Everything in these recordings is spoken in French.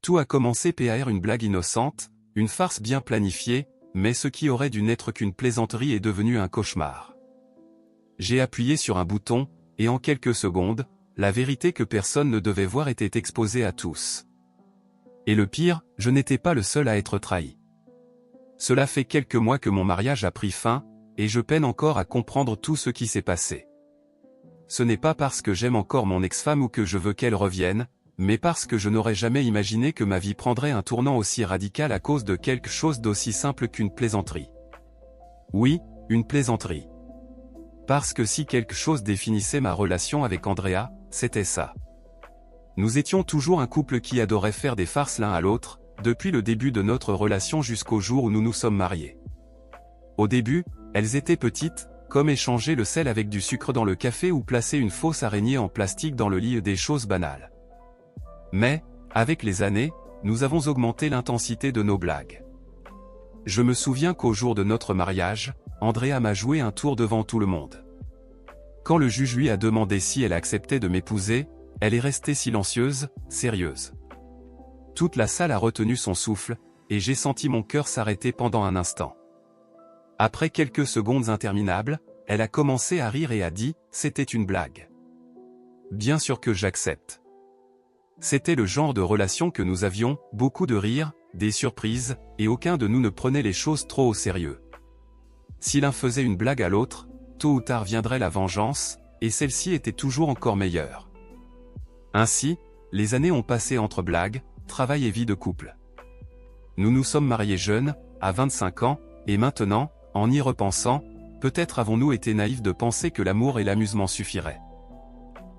Tout a commencé par une blague innocente, une farce bien planifiée, mais ce qui aurait dû n'être qu'une plaisanterie est devenu un cauchemar. J'ai appuyé sur un bouton, et en quelques secondes, la vérité que personne ne devait voir était exposée à tous. Et le pire, je n'étais pas le seul à être trahi. Cela fait quelques mois que mon mariage a pris fin, et je peine encore à comprendre tout ce qui s'est passé. Ce n'est pas parce que j'aime encore mon ex-femme ou que je veux qu'elle revienne, mais parce que je n'aurais jamais imaginé que ma vie prendrait un tournant aussi radical à cause de quelque chose d'aussi simple qu'une plaisanterie. Oui, une plaisanterie. Parce que si quelque chose définissait ma relation avec Andrea, c'était ça. Nous étions toujours un couple qui adorait faire des farces l'un à l'autre, depuis le début de notre relation jusqu'au jour où nous nous sommes mariés. Au début, elles étaient petites, comme échanger le sel avec du sucre dans le café ou placer une fausse araignée en plastique dans le lit, des choses banales. Mais, avec les années, nous avons augmenté l'intensité de nos blagues. Je me souviens qu'au jour de notre mariage, Andrea m'a joué un tour devant tout le monde. Quand le juge lui a demandé si elle acceptait de m'épouser, elle est restée silencieuse, sérieuse. Toute la salle a retenu son souffle, et j'ai senti mon cœur s'arrêter pendant un instant. Après quelques secondes interminables, elle a commencé à rire et a dit « C'était une blague. » Bien sûr que j'accepte. C'était le genre de relation que nous avions, beaucoup de rires, des surprises, et aucun de nous ne prenait les choses trop au sérieux. Si l'un faisait une blague à l'autre, tôt ou tard viendrait la vengeance, et celle-ci était toujours encore meilleure. Ainsi, les années ont passé entre blagues, travail et vie de couple. Nous nous sommes mariés jeunes, à 25 ans, et maintenant, en y repensant, peut-être avons-nous été naïfs de penser que l'amour et l'amusement suffiraient.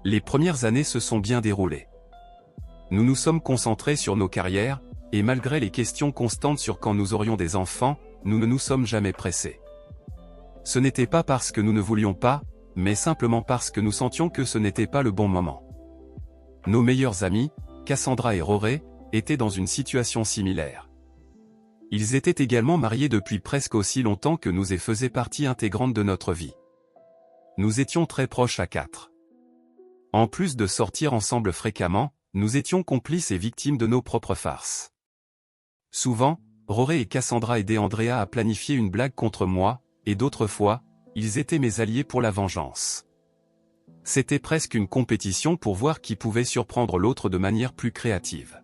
Les premières années se sont bien déroulées. Nous nous sommes concentrés sur nos carrières, et malgré les questions constantes sur quand nous aurions des enfants, nous ne nous sommes jamais pressés. Ce n'était pas parce que nous ne voulions pas, mais simplement parce que nous sentions que ce n'était pas le bon moment. Nos meilleurs amis, Cassandra et Roré, étaient dans une situation similaire. Ils étaient également mariés depuis presque aussi longtemps que nous et faisaient partie intégrante de notre vie. Nous étions très proches à quatre. En plus de sortir ensemble fréquemment, nous étions complices et victimes de nos propres farces. Souvent, Roré et Cassandra aidaient Andrea à planifier une blague contre moi, et d'autres fois, ils étaient mes alliés pour la vengeance. C'était presque une compétition pour voir qui pouvait surprendre l'autre de manière plus créative.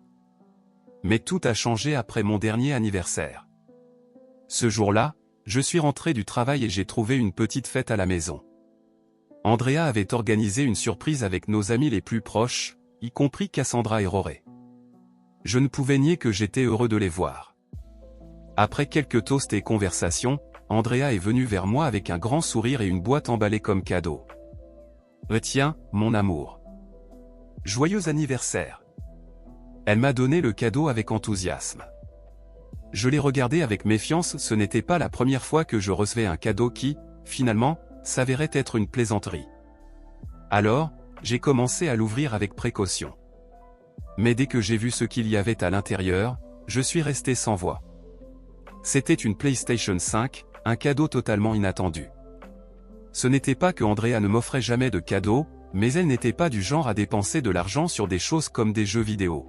Mais tout a changé après mon dernier anniversaire. Ce jour-là, je suis rentré du travail et j'ai trouvé une petite fête à la maison. Andrea avait organisé une surprise avec nos amis les plus proches, y compris Cassandra et Roré. Je ne pouvais nier que j'étais heureux de les voir. Après quelques toasts et conversations, Andrea est venue vers moi avec un grand sourire et une boîte emballée comme cadeau. « Tiens, mon amour. Joyeux anniversaire !» Elle m'a donné le cadeau avec enthousiasme. Je l'ai regardé avec méfiance, ce n'était pas la première fois que je recevais un cadeau qui, finalement, s'avérait être une plaisanterie. Alors, j'ai commencé à l'ouvrir avec précaution. Mais dès que j'ai vu ce qu'il y avait à l'intérieur, je suis resté sans voix. C'était une PlayStation 5, un cadeau totalement inattendu. Ce n'était pas que Andrea ne m'offrait jamais de cadeaux, mais elle n'était pas du genre à dépenser de l'argent sur des choses comme des jeux vidéo.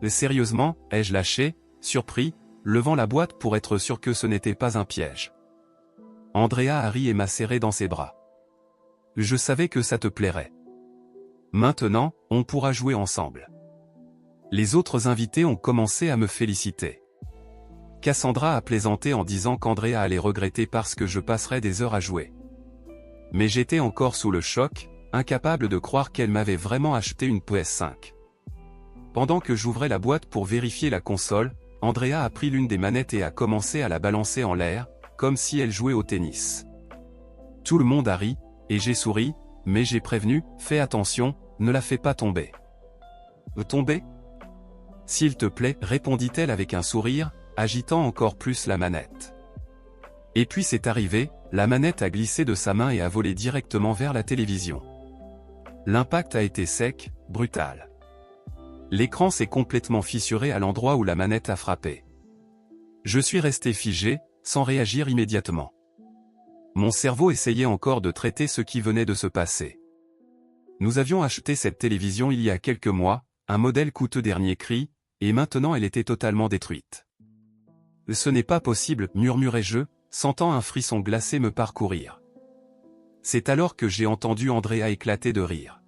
Sérieusement, ai-je lâché, surpris, levant la boîte pour être sûr que ce n'était pas un piège. Andrea a ri et m'a serré dans ses bras. Je savais que ça te plairait. Maintenant, on pourra jouer ensemble. Les autres invités ont commencé à me féliciter. Cassandra a plaisanté en disant qu'Andrea allait regretter parce que je passerais des heures à jouer. Mais j'étais encore sous le choc, incapable de croire qu'elle m'avait vraiment acheté une PS5. Pendant que j'ouvrais la boîte pour vérifier la console, Andrea a pris l'une des manettes et a commencé à la balancer en l'air, comme si elle jouait au tennis. Tout le monde a ri, et j'ai souri, mais j'ai prévenu, fais attention, ne la fais pas tomber. Tomber ? S'il te plaît, répondit-elle avec un sourire, agitant encore plus la manette. Et puis c'est arrivé, la manette a glissé de sa main et a volé directement vers la télévision. L'impact a été sec, brutal. L'écran s'est complètement fissuré à l'endroit où la manette a frappé. Je suis resté figé, sans réagir immédiatement. Mon cerveau essayait encore de traiter ce qui venait de se passer. Nous avions acheté cette télévision il y a quelques mois, un modèle coûteux dernier cri, et maintenant elle était totalement détruite. Ce n'est pas possible, murmurai-je, sentant un frisson glacé me parcourir. C'est alors que j'ai entendu Andrea éclater de rire.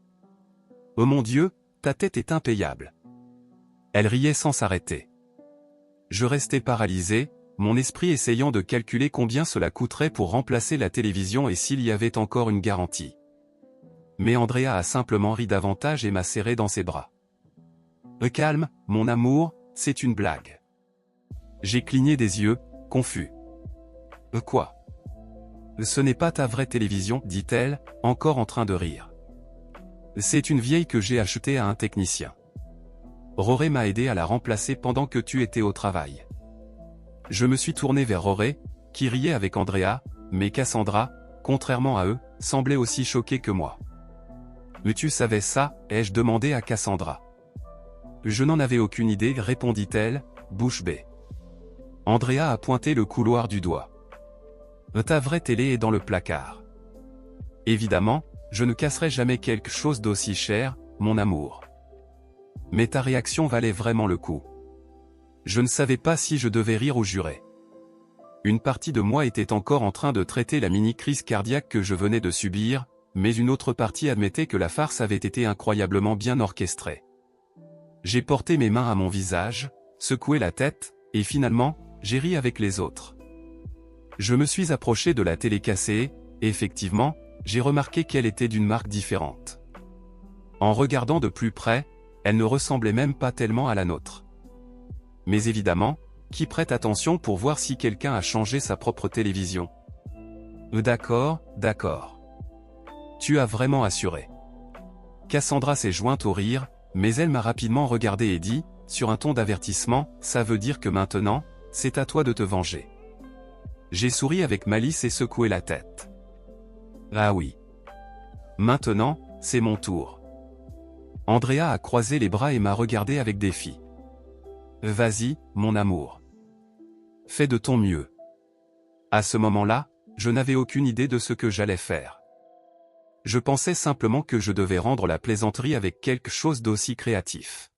Oh mon Dieu, ta tête est impayable. Elle riait sans s'arrêter. Je restais paralysé, mon esprit essayant de calculer combien cela coûterait pour remplacer la télévision et s'il y avait encore une garantie. Mais Andrea a simplement ri davantage et m'a serré dans ses bras. Calme, mon amour, c'est une blague. J'ai cligné des yeux, confus. Quoi? Ce n'est pas ta vraie télévision, dit-elle, encore en train de rire. C'est une vieille que j'ai achetée à un technicien. Roré m'a aidé à la remplacer pendant que tu étais au travail. Je me suis tourné vers Roré, qui riait avec Andrea, mais Cassandra, contrairement à eux, semblait aussi choquée que moi. Mais tu savais ça, ai-je demandé à Cassandra. Je n'en avais aucune idée, répondit-elle, bouche bée. Andrea a pointé le couloir du doigt. Ta vraie télé est dans le placard. Évidemment, je ne casserai jamais quelque chose d'aussi cher, mon amour. Mais ta réaction valait vraiment le coup. Je ne savais pas si je devais rire ou jurer. Une partie de moi était encore en train de traiter la mini-crise cardiaque que je venais de subir, mais une autre partie admettait que la farce avait été incroyablement bien orchestrée. J'ai porté mes mains à mon visage, secoué la tête, et finalement, j'ai ri avec les autres. Je me suis approché de la télé cassée, et effectivement, j'ai remarqué qu'elle était d'une marque différente. En regardant de plus près, elle ne ressemblait même pas tellement à la nôtre. Mais évidemment, qui prête attention pour voir si quelqu'un a changé sa propre télévision? D'accord, d'accord. Tu as vraiment assuré. Cassandra s'est jointe au rire, mais elle m'a rapidement regardé et dit, sur un ton d'avertissement, ça veut dire que maintenant, c'est à toi de te venger. J'ai souri avec malice et secoué la tête. Ah oui. Maintenant, c'est mon tour. Andrea a croisé les bras et m'a regardé avec défi. Vas-y, mon amour. Fais de ton mieux. À ce moment-là, je n'avais aucune idée de ce que j'allais faire. Je pensais simplement que je devais rendre la plaisanterie avec quelque chose d'aussi créatif.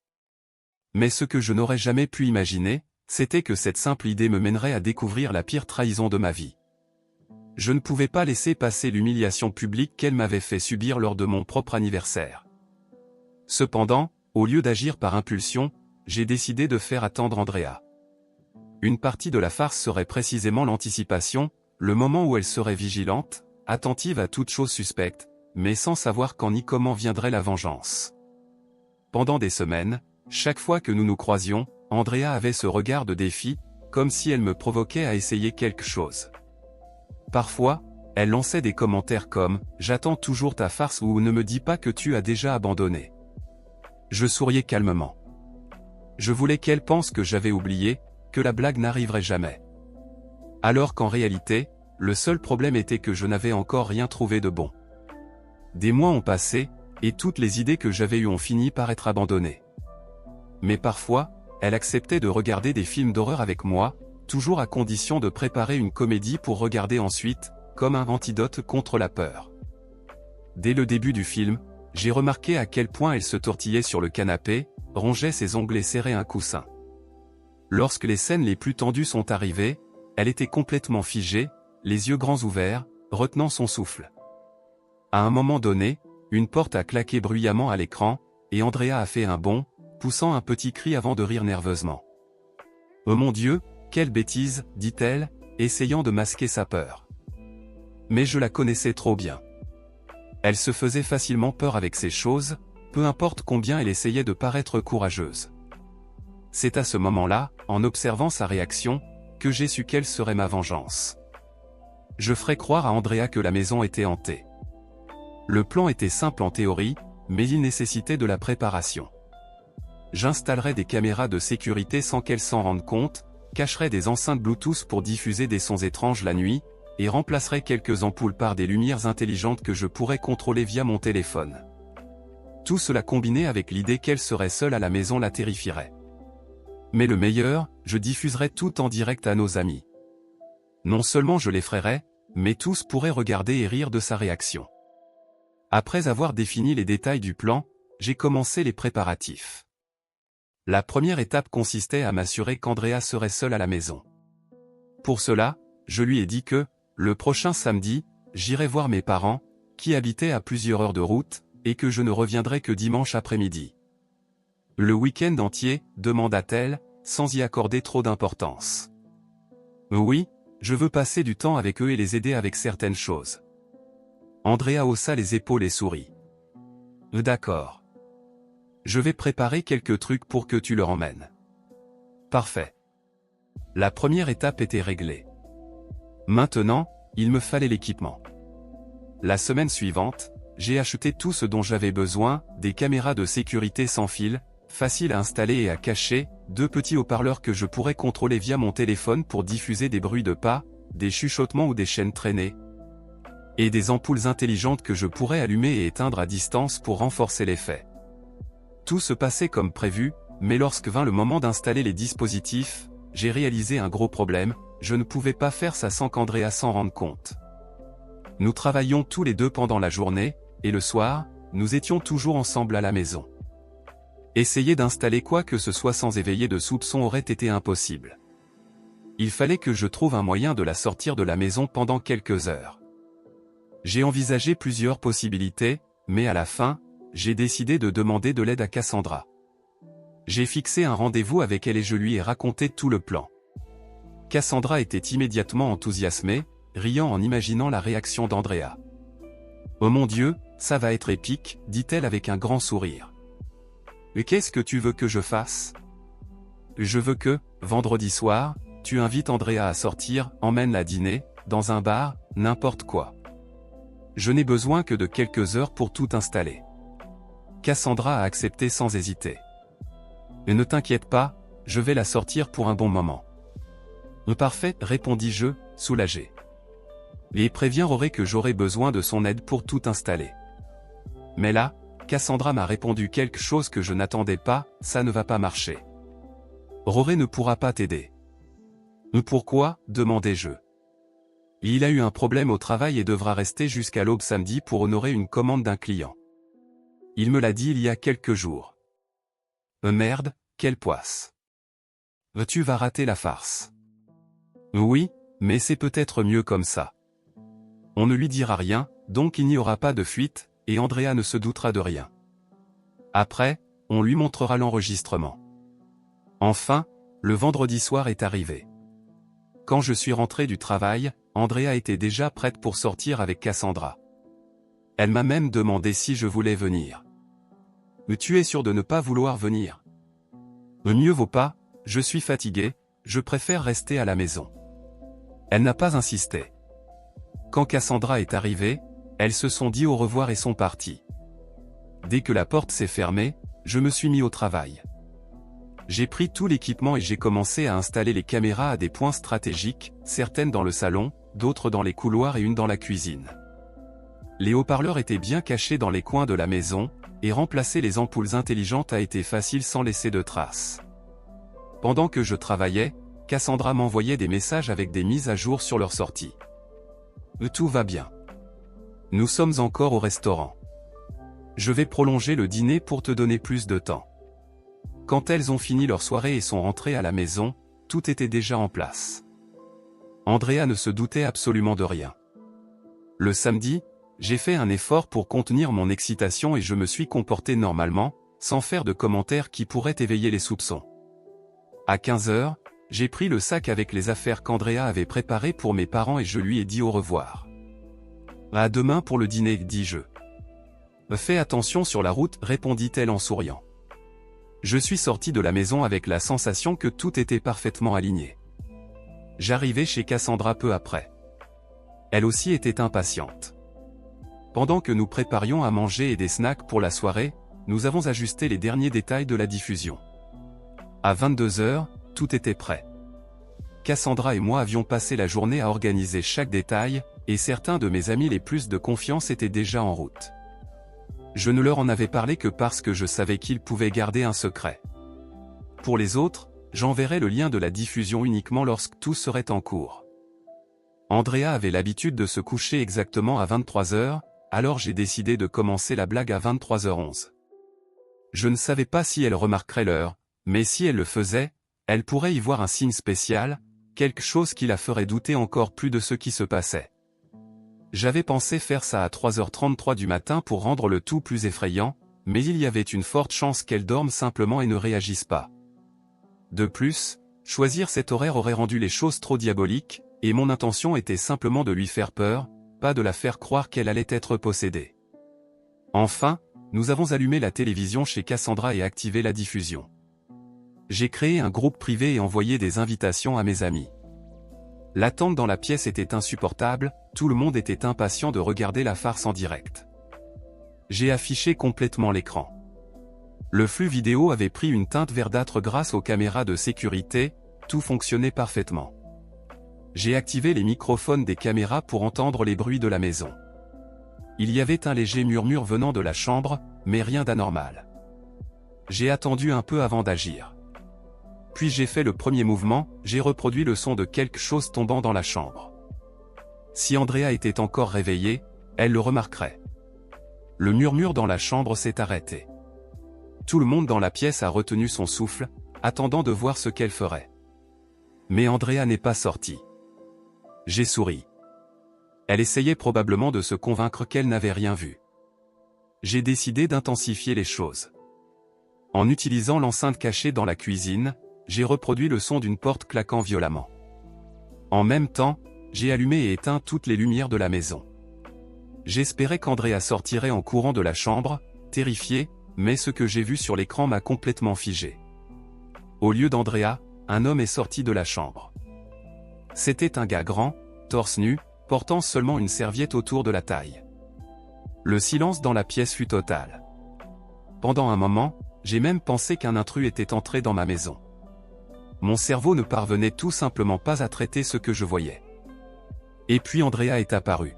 Mais ce que je n'aurais jamais pu imaginer, c'était que cette simple idée me mènerait à découvrir la pire trahison de ma vie. Je ne pouvais pas laisser passer l'humiliation publique qu'elle m'avait fait subir lors de mon propre anniversaire. Cependant, au lieu d'agir par impulsion, j'ai décidé de faire attendre Andrea. Une partie de la farce serait précisément l'anticipation, le moment où elle serait vigilante, attentive à toute chose suspecte, mais sans savoir quand ni comment viendrait la vengeance. Pendant des semaines, chaque fois que nous nous croisions, Andrea avait ce regard de défi, comme si elle me provoquait à essayer quelque chose. Parfois, elle lançait des commentaires comme « J'attends toujours ta farce » ou « Ne me dis pas que tu as déjà abandonné ». Je souriais calmement. Je voulais qu'elle pense que j'avais oublié, que la blague n'arriverait jamais. Alors qu'en réalité, le seul problème était que je n'avais encore rien trouvé de bon. Des mois ont passé, et toutes les idées que j'avais eues ont fini par être abandonnées. Mais parfois, elle acceptait de regarder des films d'horreur avec moi, toujours à condition de préparer une comédie pour regarder ensuite, comme un antidote contre la peur. Dès le début du film, j'ai remarqué à quel point elle se tortillait sur le canapé, rongeait ses ongles et serrait un coussin. Lorsque les scènes les plus tendues sont arrivées, elle était complètement figée, les yeux grands ouverts, retenant son souffle. À un moment donné, une porte a claqué bruyamment à l'écran, et Andrea a fait un bond, poussant un petit cri avant de rire nerveusement. « Oh mon Dieu, quelle bêtise !» dit-elle, essayant de masquer sa peur. Mais je la connaissais trop bien. Elle se faisait facilement peur avec ces choses, peu importe combien elle essayait de paraître courageuse. C'est à ce moment-là, en observant sa réaction, que j'ai su quelle serait ma vengeance. Je ferais croire à Andrea que la maison était hantée. Le plan était simple en théorie, mais il nécessitait de la préparation. J'installerai des caméras de sécurité sans qu'elle s'en rende compte, cacherai des enceintes Bluetooth pour diffuser des sons étranges la nuit, et remplacerai quelques ampoules par des lumières intelligentes que je pourrais contrôler via mon téléphone. Tout cela combiné avec l'idée qu'elle serait seule à la maison la terrifierait. Mais le meilleur, je diffuserai tout en direct à nos amis. Non seulement je l'effraierais, mais tous pourraient regarder et rire de sa réaction. Après avoir défini les détails du plan, j'ai commencé les préparatifs. La première étape consistait à m'assurer qu'Andrea serait seule à la maison. Pour cela, je lui ai dit que, le prochain samedi, j'irais voir mes parents, qui habitaient à plusieurs heures de route, et que je ne reviendrais que dimanche après-midi. Le week-end entier, demanda-t-elle, sans y accorder trop d'importance. Oui, je veux passer du temps avec eux et les aider avec certaines choses. Andrea haussa les épaules et sourit. D'accord. Je vais préparer quelques trucs pour que tu leur emmènes. Parfait. La première étape était réglée. Maintenant, il me fallait l'équipement. La semaine suivante, j'ai acheté tout ce dont j'avais besoin, des caméras de sécurité sans fil, faciles à installer et à cacher, 2 petits haut-parleurs que je pourrais contrôler via mon téléphone pour diffuser des bruits de pas, des chuchotements ou des chaînes traînées, et des ampoules intelligentes que je pourrais allumer et éteindre à distance pour renforcer l'effet. Tout se passait comme prévu, mais lorsque vint le moment d'installer les dispositifs, j'ai réalisé un gros problème, je ne pouvais pas faire ça sans qu'Andrea s'en rende compte. Nous travaillions tous les deux pendant la journée, et le soir, nous étions toujours ensemble à la maison. Essayer d'installer quoi que ce soit sans éveiller de soupçons aurait été impossible. Il fallait que je trouve un moyen de la sortir de la maison pendant quelques heures. J'ai envisagé plusieurs possibilités, mais à la fin, j'ai décidé de demander de l'aide à Cassandra. J'ai fixé un rendez-vous avec elle et je lui ai raconté tout le plan. Cassandra était immédiatement enthousiasmée, riant en imaginant la réaction d'Andrea. « Oh mon Dieu, ça va être épique, dit-elle avec un grand sourire. Mais qu'est-ce que tu veux que je fasse ? Je veux que, vendredi soir, tu invites Andrea à sortir, emmène-la dîner, dans un bar, n'importe quoi. Je n'ai besoin que de quelques heures pour tout installer. » Cassandra a accepté sans hésiter. « Ne t'inquiète pas, je vais la sortir pour un bon moment. » « Parfait, répondis-je, soulagé. Et préviens Roré que j'aurai besoin de son aide pour tout installer. Mais là, Cassandra m'a répondu quelque chose que je n'attendais pas, ça ne va pas marcher. Roré ne pourra pas t'aider. Pourquoi, demandai-je. Il a eu un problème au travail et devra rester jusqu'à l'aube samedi pour honorer une commande d'un client. Il me l'a dit il y a quelques jours. Merde, quelle poisse. Tu vas rater la farce. Oui, mais c'est peut-être mieux comme ça. On ne lui dira rien, donc il n'y aura pas de fuite, et Andrea ne se doutera de rien. Après, on lui montrera l'enregistrement. Enfin, le vendredi soir est arrivé. Quand je suis rentré du travail, Andrea était déjà prête pour sortir avec Cassandra. Elle m'a même demandé si je voulais venir. « Tu es sûr de ne pas vouloir venir ? » Mieux vaut pas, je suis fatigué, je préfère rester à la maison. Elle n'a pas insisté. Quand Cassandra est arrivée, elles se sont dit au revoir et sont parties. Dès que la porte s'est fermée, je me suis mis au travail. J'ai pris tout l'équipement et j'ai commencé à installer les caméras à des points stratégiques, certaines dans le salon, d'autres dans les couloirs et une dans la cuisine. Les haut-parleurs étaient bien cachés dans les coins de la maison, et remplacer les ampoules intelligentes a été facile sans laisser de traces. Pendant que je travaillais, Cassandra m'envoyait des messages avec des mises à jour sur leur sortie. Tout va bien. Nous sommes encore au restaurant. Je vais prolonger le dîner pour te donner plus de temps. Quand elles ont fini leur soirée et sont rentrées à la maison, tout était déjà en place. Andrea ne se doutait absolument de rien. Le samedi, j'ai fait un effort pour contenir mon excitation et je me suis comporté normalement, sans faire de commentaires qui pourraient éveiller les soupçons. À 15 heures, j'ai pris le sac avec les affaires qu'Andrea avait préparées pour mes parents et je lui ai dit au revoir. À demain pour le dîner, dis-je. Fais attention sur la route, répondit-elle en souriant. Je suis sorti de la maison avec la sensation que tout était parfaitement aligné. J'arrivai chez Cassandra peu après. Elle aussi était impatiente. Pendant que nous préparions à manger et des snacks pour la soirée, nous avons ajusté les derniers détails de la diffusion. À 22 heures, tout était prêt. Cassandra et moi avions passé la journée à organiser chaque détail, et certains de mes amis les plus de confiance étaient déjà en route. Je ne leur en avais parlé que parce que je savais qu'ils pouvaient garder un secret. Pour les autres, j'enverrai le lien de la diffusion uniquement lorsque tout serait en cours. Andrea avait l'habitude de se coucher exactement à 23 heures, alors j'ai décidé de commencer la blague à 23h11. Je ne savais pas si elle remarquerait l'heure, Mais si elle le faisait, elle pourrait y voir un signe spécial, quelque chose qui la ferait douter encore plus de ce qui se passait. J'avais pensé faire ça à 3h33 du matin pour rendre le tout plus effrayant, mais il y avait une forte chance qu'elle dorme simplement et ne réagisse pas. De plus, choisir cet horaire aurait rendu les choses trop diaboliques, et mon intention était simplement de lui faire peur, pas de la faire croire qu'elle allait être possédée. Enfin, nous avons allumé la télévision chez Cassandra et activé la diffusion. J'ai créé un groupe privé et envoyé des invitations à mes amis. L'attente dans la pièce était insupportable, tout le monde était impatient de regarder la farce en direct. J'ai affiché complètement l'écran. Le flux vidéo avait pris une teinte verdâtre grâce aux caméras de sécurité, tout fonctionnait parfaitement. J'ai activé les microphones des caméras pour entendre les bruits de la maison. Il y avait un léger murmure venant de la chambre, mais rien d'anormal. J'ai attendu un peu avant d'agir. Puis j'ai fait le premier mouvement, j'ai reproduit le son de quelque chose tombant dans la chambre. Si Andrea était encore réveillée, elle le remarquerait. Le murmure dans la chambre s'est arrêté. Tout le monde dans la pièce a retenu son souffle, attendant de voir ce qu'elle ferait. Mais Andrea n'est pas sortie. J'ai souri. Elle essayait probablement de se convaincre qu'elle n'avait rien vu. J'ai décidé d'intensifier les choses. En utilisant l'enceinte cachée dans la cuisine, j'ai reproduit le son d'une porte claquant violemment. En même temps, j'ai allumé et éteint toutes les lumières de la maison. J'espérais qu'Andrea sortirait en courant de la chambre, terrifiée, mais ce que j'ai vu sur l'écran m'a complètement figé. Au lieu d'Andrea, un homme est sorti de la chambre. C'était un gars grand, torse nu, portant seulement une serviette autour de la taille. Le silence dans la pièce fut total. Pendant un moment, j'ai même pensé qu'un intrus était entré dans ma maison. Mon cerveau ne parvenait tout simplement pas à traiter ce que je voyais. Et puis Andrea est apparue.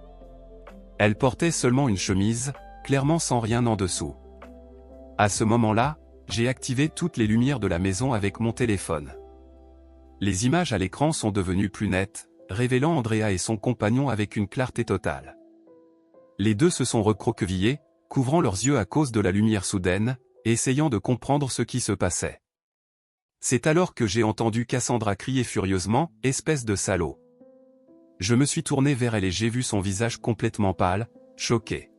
Elle portait seulement une chemise, clairement sans rien en dessous. À ce moment-là, j'ai activé toutes les lumières de la maison avec mon téléphone. Les images à l'écran sont devenues plus nettes, révélant Andrea et son compagnon avec une clarté totale. Les deux se sont recroquevillés, couvrant leurs yeux à cause de la lumière soudaine, essayant de comprendre ce qui se passait. C'est alors que j'ai entendu Cassandra crier furieusement, « Espèce de salaud !» Je me suis tourné vers elle et j'ai vu son visage complètement pâle, choqué.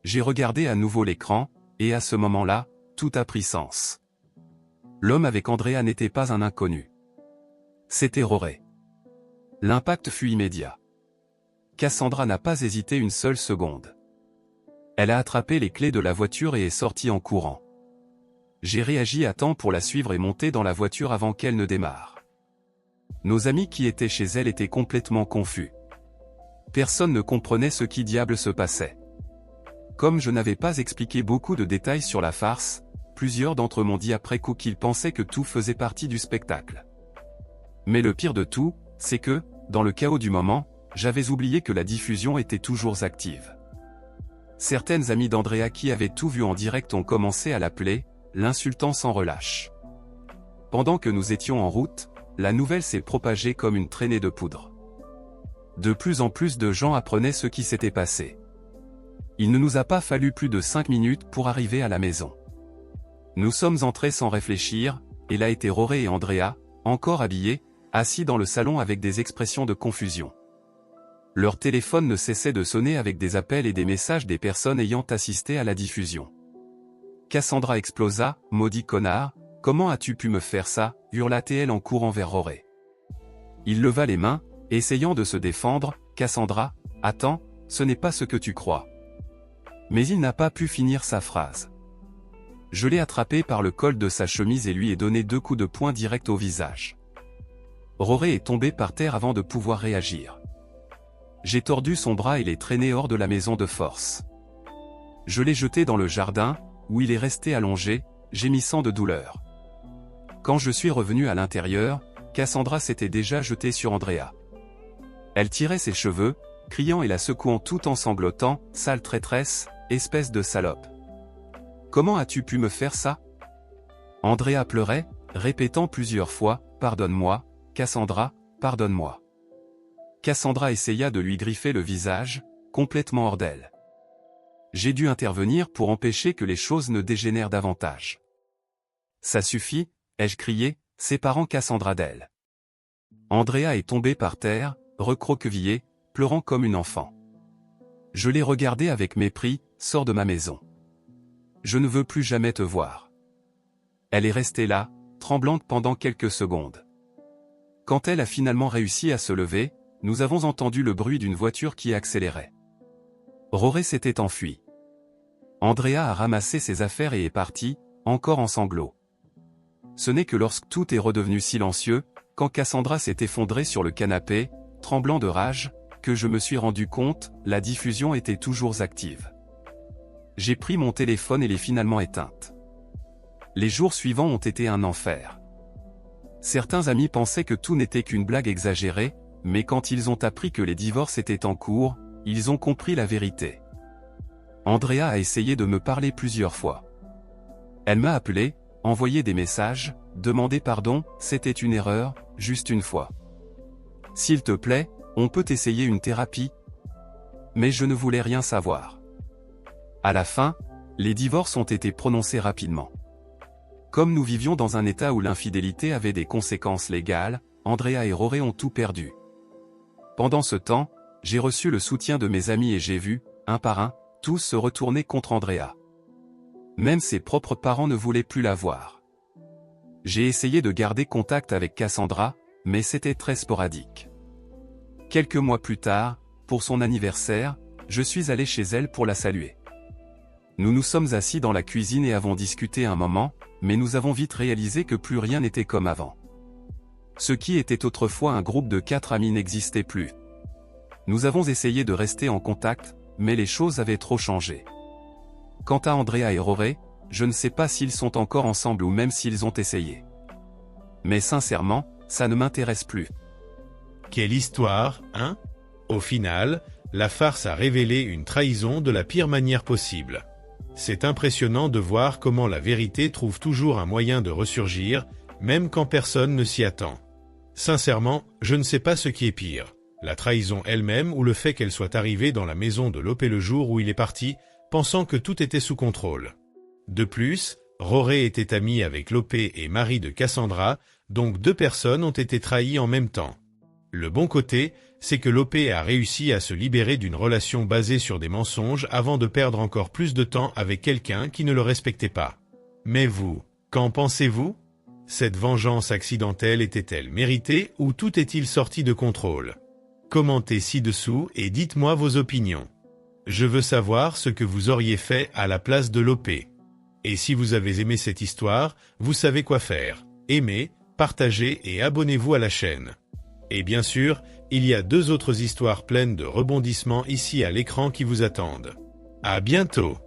J'ai regardé à nouveau l'écran, et à ce moment-là, tout a pris sens. L'homme avec Andrea n'était pas un inconnu. C'était Rory. L'impact fut immédiat. Cassandra n'a pas hésité une seule seconde. Elle a attrapé les clés de la voiture et est sortie en courant. J'ai réagi à temps pour la suivre et monter dans la voiture avant qu'elle ne démarre. Nos amis qui étaient chez elle étaient complètement confus. Personne ne comprenait ce qui diable se passait. Comme je n'avais pas expliqué beaucoup de détails sur la farce, plusieurs d'entre eux m'ont dit après coup qu'ils pensaient que tout faisait partie du spectacle. Mais le pire de tout, c'est que, dans le chaos du moment, j'avais oublié que la diffusion était toujours active. Certaines amies d'Andrea qui avaient tout vu en direct ont commencé à l'appeler, l'insultant sans relâche. Pendant que nous étions en route, la nouvelle s'est propagée comme une traînée de poudre. De plus en plus de gens apprenaient ce qui s'était passé. Il ne nous a pas fallu plus de 5 minutes pour arriver à la maison. Nous sommes entrés sans réfléchir, et là étaient Rory et Andrea, encore habillés, assis dans le salon avec des expressions de confusion. Leur téléphone ne cessait de sonner avec des appels et des messages des personnes ayant assisté à la diffusion. Cassandra explosa, « Maudit connard, comment as-tu pu me faire ça ?» hurla-t-elle en courant vers Rory. Il leva les mains, essayant de se défendre, « Cassandra, attends, ce n'est pas ce que tu crois. » Mais il n'a pas pu finir sa phrase. Je l'ai attrapé par le col de sa chemise et lui ai donné 2 coups de poing direct au visage. Rory est tombé par terre avant de pouvoir réagir. J'ai tordu son bras et l'ai traîné hors de la maison de force. Je l'ai jeté dans le jardin, où il est resté allongé, gémissant de douleur. Quand je suis revenu à l'intérieur, Cassandra s'était déjà jetée sur Andrea. Elle tirait ses cheveux, criant et la secouant tout en sanglotant, « Sale traîtresse, espèce de salope. Comment as-tu pu me faire ça ?» Andrea pleurait, répétant plusieurs fois, « Pardonne-moi, Cassandra, pardonne-moi. » Cassandra essaya de lui griffer le visage, complètement hors d'elle. J'ai dû intervenir pour empêcher que les choses ne dégénèrent davantage. Ça suffit, ai-je crié, séparant Cassandra d'elle. Andrea est tombée par terre, recroquevillée, pleurant comme une enfant. Je l'ai regardée avec mépris, sors de ma maison. Je ne veux plus jamais te voir. Elle est restée là, tremblante pendant quelques secondes. Quand elle a finalement réussi à se lever, nous avons entendu le bruit d'une voiture qui accélérait. Roré s'était enfui. Andrea a ramassé ses affaires et est partie, encore en sanglots. Ce n'est que lorsque tout est redevenu silencieux, quand Cassandra s'est effondrée sur le canapé, tremblant de rage, que je me suis rendu compte, la diffusion était toujours active. J'ai pris mon téléphone et l'ai finalement éteinte. Les jours suivants ont été un enfer. Certains amis pensaient que tout n'était qu'une blague exagérée, mais quand ils ont appris que les divorces étaient en cours, ils ont compris la vérité. Andrea a essayé de me parler plusieurs fois. Elle m'a appelé, envoyé des messages, demandé pardon, c'était une erreur, juste une fois. S'il te plaît, on peut essayer une thérapie? Mais je ne voulais rien savoir. À la fin, les divorces ont été prononcés rapidement. Comme nous vivions dans un état où l'infidélité avait des conséquences légales, Andrea et Roré ont tout perdu. Pendant ce temps, j'ai reçu le soutien de mes amis et j'ai vu, un par un, tous se retourner contre Andrea. Même ses propres parents ne voulaient plus la voir. J'ai essayé de garder contact avec Cassandra, mais c'était très sporadique. Quelques mois plus tard, pour son anniversaire, je suis allé chez elle pour la saluer. Nous nous sommes assis dans la cuisine et avons discuté un moment, mais nous avons vite réalisé que plus rien n'était comme avant. Ce qui était autrefois un groupe de 4 amis n'existait plus. Nous avons essayé de rester en contact, mais les choses avaient trop changé. Quant à Andrea et Roré, je ne sais pas s'ils sont encore ensemble ou même s'ils ont essayé. Mais sincèrement, ça ne m'intéresse plus. Quelle histoire, hein? Au final, la farce a révélé une trahison de la pire manière possible. C'est impressionnant de voir comment la vérité trouve toujours un moyen de ressurgir, même quand personne ne s'y attend. Sincèrement, je ne sais pas ce qui est pire, la trahison elle-même ou le fait qu'elle soit arrivée dans la maison de Lopé le jour où il est parti, pensant que tout était sous contrôle. De plus, Roré était ami avec Lopé et mari de Cassandra, donc 2 personnes ont été trahies en même temps. Le bon côté, c'est que Lopé a réussi à se libérer d'une relation basée sur des mensonges avant de perdre encore plus de temps avec quelqu'un qui ne le respectait pas. Mais vous, qu'en pensez-vous? Cette vengeance accidentelle était-elle méritée ou tout est-il sorti de contrôle? Commentez ci-dessous et dites-moi vos opinions. Je veux savoir ce que vous auriez fait à la place de Lopé. Et si vous avez aimé cette histoire, vous savez quoi faire. Aimez, partagez et abonnez-vous à la chaîne. Et bien sûr, il y a 2 autres histoires pleines de rebondissements ici à l'écran qui vous attendent. À bientôt!